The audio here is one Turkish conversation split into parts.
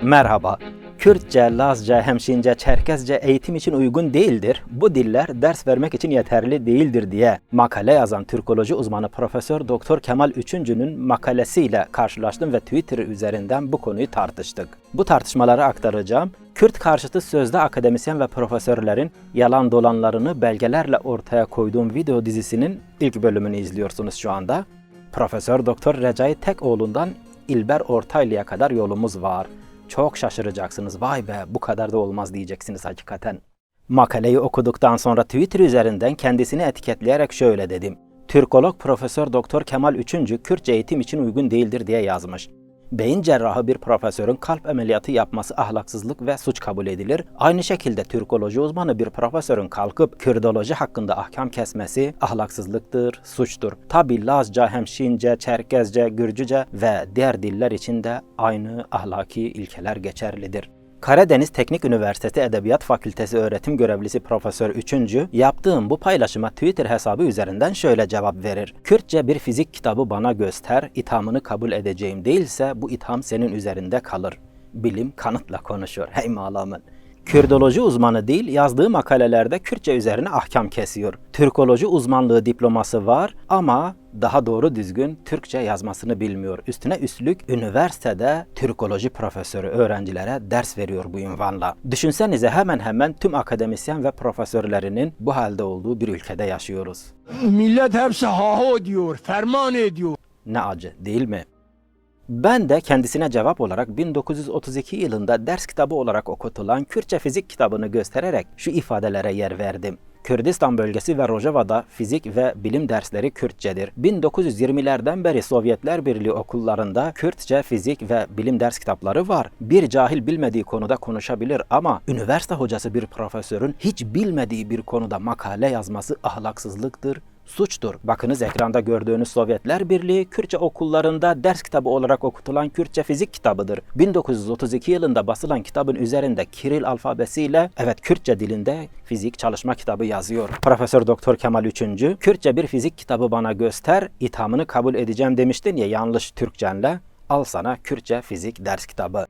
Merhaba. Kürtçe, Lazca, Hemşince, Çerkezce eğitim için uygun değildir. Bu diller ders vermek için yeterli değildir diye makale yazan Türkoloji uzmanı Profesör Doktor Kemal Üçüncü'nün makalesiyle karşılaştım ve Twitter üzerinden bu konuyu tartıştık. Bu tartışmaları aktaracağım. Kürt karşıtı sözde akademisyen ve profesörlerin yalan dolanlarını belgelerle ortaya koyduğum video dizisinin ilk bölümünü izliyorsunuz şu anda. Profesör Doktor Recai Tekoğlu'ndan İlber Ortaylı'ya kadar yolumuz var. Çok şaşıracaksınız. Vay be, bu kadar da olmaz diyeceksiniz hakikaten. Makaleyi okuduktan sonra Twitter üzerinden kendisini etiketleyerek şöyle dedim. Türkolog Profesör Doktor Kemal Üçüncü Kürtçe eğitim için uygun değildir diye yazmış. Beyin cerrahı bir profesörün kalp ameliyatı yapması ahlaksızlık ve suç kabul edilir. Aynı şekilde Türkoloji uzmanı bir profesörün kalkıp Kürdoloji hakkında ahkam kesmesi ahlaksızlıktır, suçtur. Tabi Lazca, Hemşince, Çerkezce, Gürcüce ve diğer diller için de aynı ahlaki ilkeler geçerlidir. Karadeniz Teknik Üniversitesi Edebiyat Fakültesi öğretim görevlisi Profesör Üçüncü, yaptığım bu paylaşıma Twitter hesabı üzerinden şöyle cevap verir. Kürtçe bir fizik kitabı bana göster, ithamını kabul edeceğim değilse bu itham senin üzerinde kalır. Bilim kanıtla konuşuyor. Hey malamın. Kürdoloji uzmanı değil, yazdığı makalelerde Kürtçe üzerine ahkam kesiyor. Türkoloji uzmanlığı diploması var ama daha doğru düzgün Türkçe yazmasını bilmiyor. Üstüne üstlük üniversitede Türkoloji profesörü öğrencilere ders veriyor bu ünvanla. Düşünsenize hemen hemen tüm akademisyen ve profesörlerinin bu halde olduğu bir ülkede yaşıyoruz. Millet hepsi ha diyor, ferman ediyor. Ne acı değil mi? Ben de kendisine cevap olarak 1932 yılında ders kitabı olarak okutulan Kürtçe fizik kitabını göstererek şu ifadelere yer verdim. Kürdistan bölgesi ve Rojava'da fizik ve bilim dersleri Kürtçedir. 1920'lerden beri Sovyetler Birliği okullarında Kürtçe fizik ve bilim ders kitapları var. Bir cahil bilmediği konuda konuşabilir ama üniversite hocası bir profesörün hiç bilmediği bir konuda makale yazması ahlaksızlıktır, suçtur. Bakınız ekranda gördüğünüz Sovyetler Birliği Kürtçe okullarında ders kitabı olarak okutulan Kürtçe fizik kitabıdır. 1932 yılında basılan kitabın üzerinde Kiril alfabesiyle Kürtçe dilinde fizik çalışma kitabı yazıyor. Profesör Doktor Kemal Üçüncü, Kürtçe bir fizik kitabı bana göster, ithamını kabul edeceğim demiştin ya yanlış Türkçenle. Al sana Kürtçe fizik ders kitabı.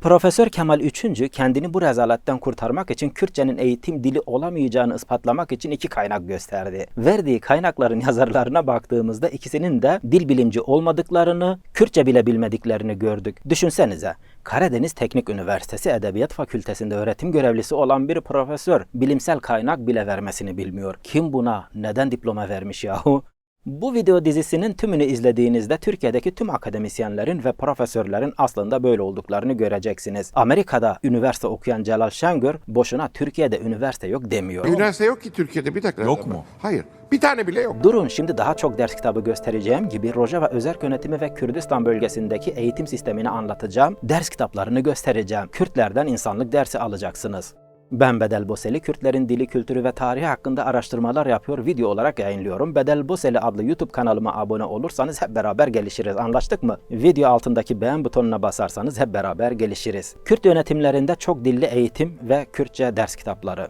Profesör Kemal Üçüncü kendini bu rezaletten kurtarmak için Kürtçenin eğitim dili olamayacağını ispatlamak için iki kaynak gösterdi. Verdiği kaynakların yazarlarına baktığımızda ikisinin de dil bilimci olmadıklarını, Kürtçe bile bilmediklerini gördük. Düşünsenize, Karadeniz Teknik Üniversitesi Edebiyat Fakültesi'nde öğretim görevlisi olan bir profesör bilimsel kaynak bile vermesini bilmiyor. Kim buna neden diploma vermiş yahu? Bu video dizisinin tümünü izlediğinizde Türkiye'deki tüm akademisyenlerin ve profesörlerin aslında böyle olduklarını göreceksiniz. Amerika'da üniversite okuyan Celal Şengör boşuna Türkiye'de üniversite yok demiyor. Üniversite yok ki Türkiye'de, bir dakika. Yok mu? Hayır. Bir tane bile yok. Durun, şimdi daha çok ders kitabı göstereceğim gibi Rojava özerk yönetimi ve Kürdistan bölgesindeki eğitim sistemini anlatacağım. Ders kitaplarını göstereceğim. Kürtlerden insanlık dersi alacaksınız. Ben Bedel Boseli, Kürtlerin dili, kültürü ve tarihi hakkında araştırmalar yapıyor, video olarak yayınlıyorum. Bedel Boseli adlı YouTube kanalıma abone olursanız hep beraber gelişiriz. Anlaştık mı? Video altındaki beğen butonuna basarsanız hep beraber gelişiriz. Kürt yönetimlerinde çok dilli eğitim ve Kürtçe ders kitapları.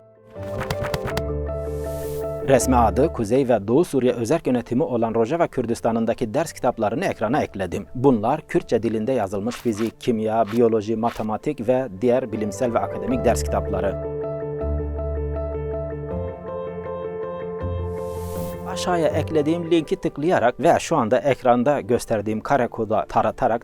Resmi adı Kuzey ve Doğu Suriye özerk yönetimi olan Rojava Kürdistan'ındaki ders kitaplarını ekrana ekledim. Bunlar Kürtçe dilinde yazılmış fizik, kimya, biyoloji, matematik ve diğer bilimsel ve akademik ders kitapları. Aşağıya eklediğim linki tıklayarak veya şu anda ekranda gösterdiğim kare koda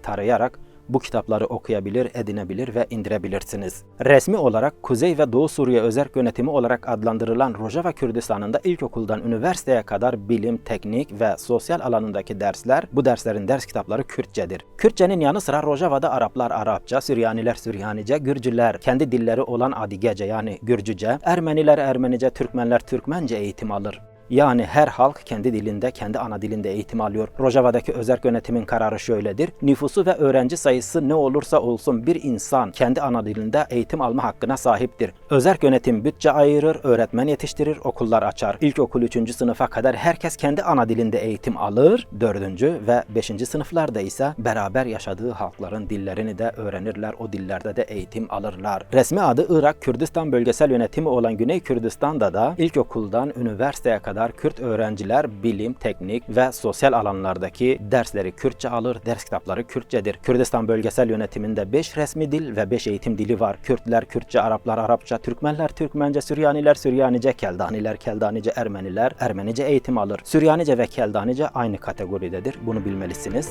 tarayarak bu kitapları okuyabilir, edinebilir ve indirebilirsiniz. Resmi olarak Kuzey ve Doğu Suriye özerk yönetimi olarak adlandırılan Rojava Kürdistan'ında ilkokuldan üniversiteye kadar bilim, teknik ve sosyal alanındaki dersler, bu derslerin ders kitapları Kürtçedir. Kürtçenin yanı sıra Rojava'da Araplar Arapça, Süryaniler Süryanice, Gürcüler kendi dilleri olan Adigece yani Gürcüce, Ermeniler Ermenice, Türkmenler Türkmence eğitim alır. Yani her halk kendi dilinde, kendi ana dilinde eğitim alıyor. Rojava'daki özerk yönetimin kararı şöyledir. Nüfusu ve öğrenci sayısı ne olursa olsun bir insan kendi ana dilinde eğitim alma hakkına sahiptir. Özerk yönetim bütçe ayırır, öğretmen yetiştirir, okullar açar. İlkokul 3. sınıfa kadar herkes kendi ana dilinde eğitim alır. 4. ve 5. sınıflarda ise beraber yaşadığı halkların dillerini de öğrenirler. O dillerde de eğitim alırlar. Resmi adı Irak Kürdistan Bölgesel Yönetimi olan Güney Kürdistan'da da ilkokuldan üniversiteye kadar kadar Kürt öğrenciler bilim, teknik ve sosyal alanlardaki dersleri Kürtçe alır, ders kitapları Kürtçedir. Kürdistan bölgesel yönetiminde 5 resmi dil ve 5 eğitim dili var. Kürtler Kürtçe, Araplar Arapça, Türkmenler Türkmence, Süryaniler Süryanice, Keldaniler Keldanice, Ermeniler Ermenice eğitim alır. Süryanice ve Keldanice aynı kategoridedir. Bunu bilmelisiniz.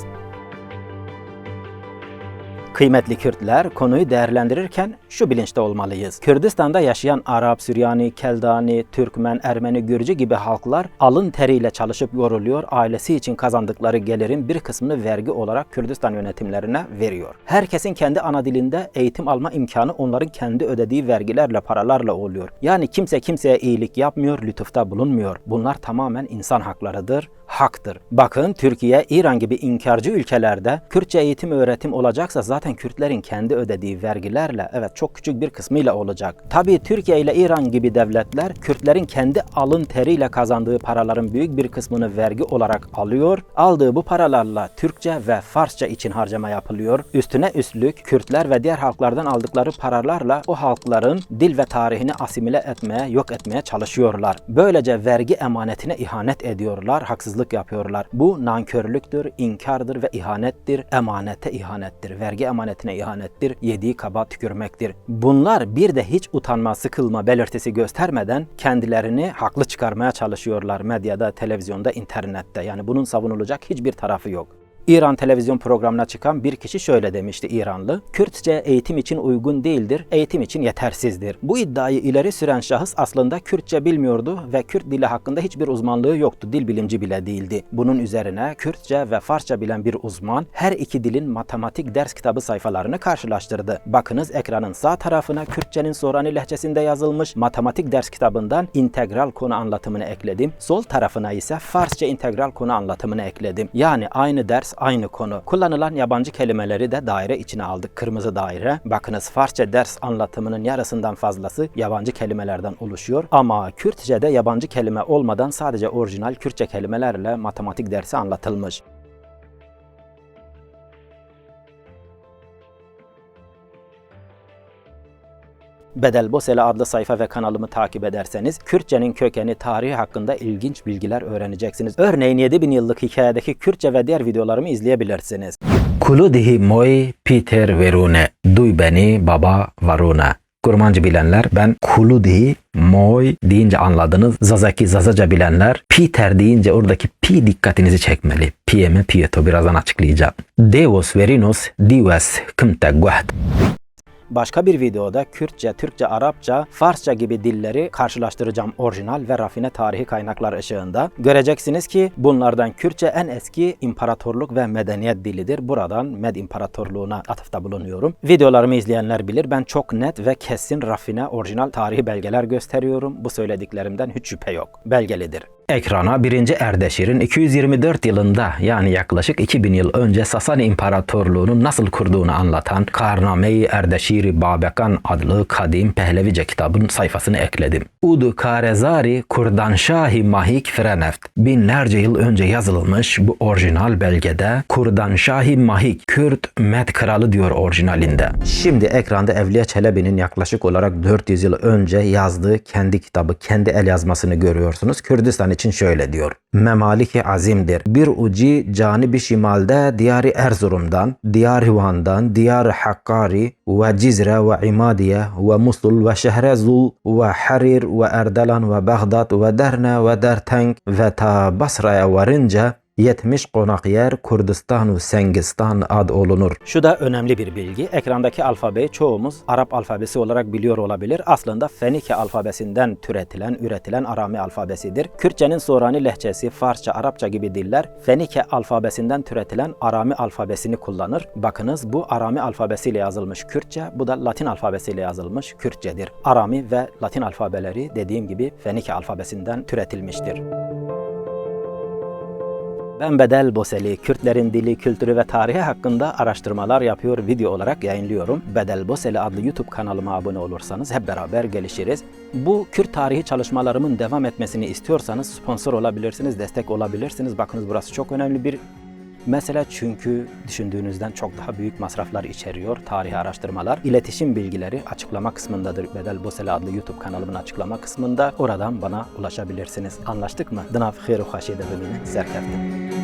Kıymetli Kürtler, konuyu değerlendirirken şu bilinçte olmalıyız. Kürdistan'da yaşayan Arap, Süryani, Keldani, Türkmen, Ermeni, Gürcü gibi halklar alın teriyle çalışıp yoruluyor, ailesi için kazandıkları gelirin bir kısmını vergi olarak Kürdistan yönetimlerine veriyor. Herkesin kendi ana dilinde eğitim alma imkanı onların kendi ödediği vergilerle, paralarla oluyor. Yani kimse kimseye iyilik yapmıyor, lütufta bulunmuyor. Bunlar tamamen insan haklarıdır, haktır. Bakın Türkiye, İran gibi inkarcı ülkelerde Kürtçe eğitim öğretim olacaksa zaten Kürtlerin kendi ödediği vergilerle, evet çok küçük bir kısmıyla olacak. Tabii Türkiye ile İran gibi devletler Kürtlerin kendi alın teriyle kazandığı paraların büyük bir kısmını vergi olarak alıyor. Aldığı bu paralarla Türkçe ve Farsça için harcama yapılıyor. Üstüne üstlük Kürtler ve diğer halklardan aldıkları paralarla o halkların dil ve tarihini asimile etmeye, yok etmeye çalışıyorlar. Böylece vergi emanetine ihanet ediyorlar, haksızlık yapıyorlar. Bu nankörlüktür, inkardır ve ihanettir, emanete ihanettir, vergi emanetine ihanettir, yediği kaba tükürmektir. Bunlar bir de hiç utanma, sıkılma belirtisi göstermeden kendilerini haklı çıkarmaya çalışıyorlar medyada, televizyonda, internette. Yani bunun savunulacak hiçbir tarafı yok. İran televizyon programına çıkan bir kişi şöyle demişti, İranlı. Kürtçe eğitim için uygun değildir, eğitim için yetersizdir. Bu iddiayı ileri süren şahıs aslında Kürtçe bilmiyordu ve Kürt dili hakkında hiçbir uzmanlığı yoktu, dil bilimci bile değildi. Bunun üzerine Kürtçe ve Farsça bilen bir uzman her iki dilin matematik ders kitabı sayfalarını karşılaştırdı. Bakınız ekranın sağ tarafına Kürtçenin Sorani lehçesinde yazılmış matematik ders kitabından integral konu anlatımını ekledim. Sol tarafına ise Farsça integral konu anlatımını ekledim. Yani aynı ders, aynı konu. Kullanılan yabancı kelimeleri de daire içine aldık. Kırmızı daire. Bakınız Farsça ders anlatımının yarısından fazlası yabancı kelimelerden oluşuyor. Ama Kürtçe'de yabancı kelime olmadan sadece orijinal Kürtçe kelimelerle matematik dersi anlatılmış. Bedel Bosele adlı sayfa ve kanalımı takip ederseniz Kürtçenin kökeni, tarihi hakkında ilginç bilgiler öğreneceksiniz. Örneğin 7000 yıllık hikayedeki Kürtçe ve diğer videolarımı izleyebilirsiniz. Kuludihi moy Peter verune, duy beni baba varuna. Kurmancı bilenler ben Kuludihi moy deyince anladınız. Zazaki Zazaca bilenler Peter deyince oradaki pi dikkatinizi çekmeli. Pi'ye Piyeto birazdan açıklayacağım. Devos verinos dives kımte guht. Başka bir videoda Kürtçe, Türkçe, Arapça, Farsça gibi dilleri karşılaştıracağım orijinal ve rafine tarihi kaynaklar ışığında. Göreceksiniz ki bunlardan Kürtçe en eski imparatorluk ve medeniyet dilidir. Buradan Med İmparatorluğu'na atıfta bulunuyorum. Videolarımı izleyenler bilir, ben çok net ve kesin rafine orijinal tarihi belgeler gösteriyorum. Bu söylediklerimden hiç şüphe yok. Belgelidir. Ekrana 1. Erdeşir'in 224 yılında yani yaklaşık 2000 yıl önce Sasani İmparatorluğu'nun nasıl kurduğunu anlatan Karname-i Erdeşir-i Babekan adlı kadim Pehlevice kitabın sayfasını ekledim. Ud Karezari Kurdanşahi Mahik Freneft. Binlerce yıl önce yazılmış bu orijinal belgede Kurdanşahi Mahik, Kürt Med Kralı diyor orijinalinde. Şimdi ekranda Evliya Çelebi'nin yaklaşık olarak 400 yıl önce yazdığı kendi kitabı, kendi el yazmasını görüyorsunuz. Kürdistan için şöyle diyor. Memalik-i azimdir. Bir uci canibi şimalde diyar-ı Erzurum'dan, diyar-ı Van'dan, diyar-ı Hakkari ve Cizre ve İmadiye ve Musul ve Şehrezul ve Harir ve Erdelan ve Bağdat ve Derne ve Derteng ve ta Basra'ya varınca 70 konak yer Kürdistan ve Sengistan ad olunur. Şu da önemli bir bilgi. Ekrandaki alfabeyi çoğumuz Arap alfabesi olarak biliyor olabilir. Aslında Fenike alfabesinden türetilen, üretilen Arami alfabesidir. Kürtçenin Sorani lehçesi, Farsça, Arapça gibi diller Fenike alfabesinden türetilen Arami alfabesini kullanır. Bakınız bu Arami alfabesiyle yazılmış Kürtçe, bu da Latin alfabesiyle yazılmış Kürtçedir. Arami ve Latin alfabeleri dediğim gibi Fenike alfabesinden türetilmiştir. Ben Bedel Boseli, Kürtlerin dili, kültürü ve tarihi hakkında araştırmalar yapıyor, video olarak yayınlıyorum. Bedel Boseli adlı YouTube kanalıma abone olursanız hep beraber gelişiriz. Bu Kürt tarihi çalışmalarımın devam etmesini istiyorsanız sponsor olabilirsiniz, destek olabilirsiniz. Bakınız burası çok önemli bir Mesela çünkü düşündüğünüzden çok daha büyük masraflar içeriyor tarihi araştırmalar. İletişim bilgileri açıklama kısmındadır. Bedel Bosele adlı YouTube kanalımın açıklama kısmında. Oradan bana ulaşabilirsiniz. Anlaştık mı? Dınav xeyru xaşi de bölümü serkeftim.